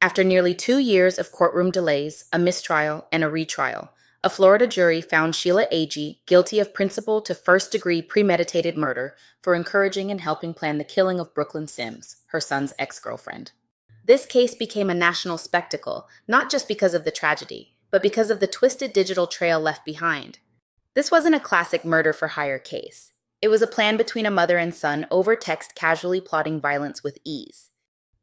After nearly 2 years of courtroom delays, a mistrial, and a retrial, a Florida jury found Sheila Agee guilty of principal to first-degree premeditated murder for encouraging and helping plan the killing of Brooklyn Sims, her son's ex-girlfriend. This case became a national spectacle, not just because of the tragedy, but because of the twisted digital trail left behind. This wasn't a classic murder-for-hire case. It was a plan between a mother and son over text casually plotting violence with ease.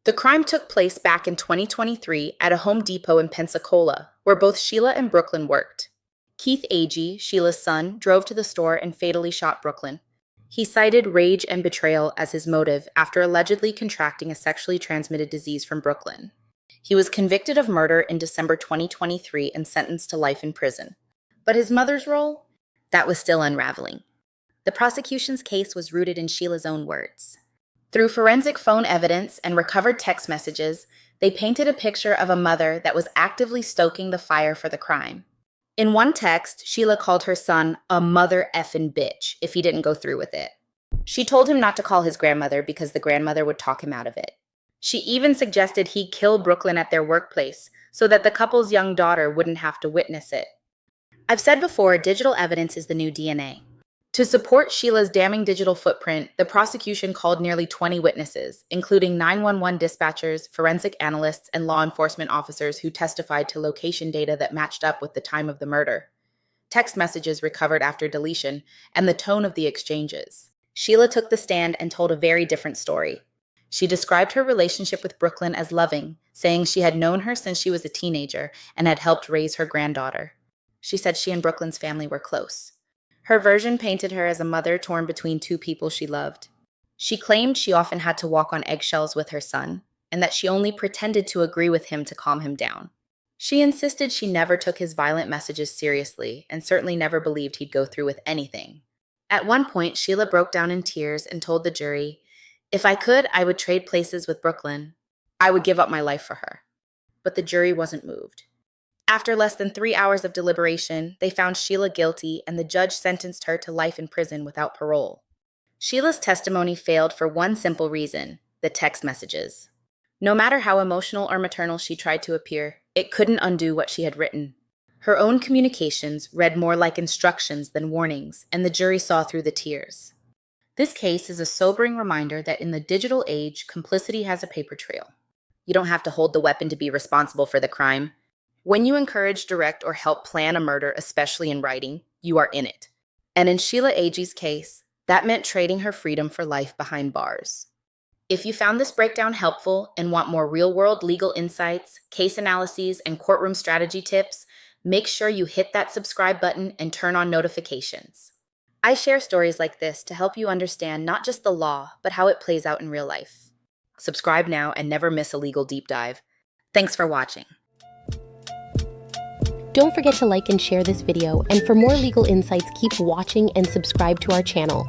The crime took place back in 2023 at a Home Depot in Pensacola, where both Sheila and Brooklyn worked. Keith Agee, Sheila's son, drove to the store and fatally shot Brooklyn. He cited rage and betrayal as his motive after allegedly contracting a sexually transmitted disease from Brooklyn. He was convicted of murder in December 2023 and sentenced to life in prison. But his mother's role? That was still unraveling. The prosecution's case was rooted in Sheila's own words. Through forensic phone evidence and recovered text messages, they painted a picture of a mother that was actively stoking the fire for the crime. In one text, Sheila called her son a mother effing bitch if he didn't go through with it. She told him not to call his grandmother because the grandmother would talk him out of it. She even suggested he kill Brooklyn at their workplace so that the couple's young daughter wouldn't have to witness it. I've said before, digital evidence is the new DNA. To support Sheila's damning digital footprint, the prosecution called nearly 20 witnesses, including 911 dispatchers, forensic analysts, and law enforcement officers who testified to location data that matched up with the time of the murder, text messages recovered after deletion, and the tone of the exchanges. Sheila took the stand and told a very different story. She described her relationship with Brooklyn as loving, saying she had known her since she was a teenager and had helped raise her granddaughter. She said she and Brooklyn's family were close. Her version painted her as a mother torn between two people she loved. She claimed she often had to walk on eggshells with her son, and that she only pretended to agree with him to calm him down. She insisted she never took his violent messages seriously, and certainly never believed he'd go through with anything. At one point, Sheila broke down in tears and told the jury, "If I could, I would trade places with Brooklyn. I would give up my life for her." But the jury wasn't moved. After less than 3 hours of deliberation, they found Sheila guilty and the judge sentenced her to life in prison without parole. Sheila's testimony failed for one simple reason: the text messages. No matter how emotional or maternal she tried to appear, it couldn't undo what she had written. Her own communications read more like instructions than warnings, and the jury saw through the tears. This case is a sobering reminder that in the digital age, complicity has a paper trail. You don't have to hold the weapon to be responsible for the crime. When you encourage, direct, or help plan a murder, especially in writing, you are in it. And in Sheila Agee's case, that meant trading her freedom for life behind bars. If you found this breakdown helpful and want more real-world legal insights, case analyses, and courtroom strategy tips, make sure you hit that subscribe button and turn on notifications. I share stories like this to help you understand not just the law, but how it plays out in real life. Subscribe now and never miss a legal deep dive. Thanks for watching. Don't forget to like and share this video, and for more legal insights, keep watching and subscribe to our channel.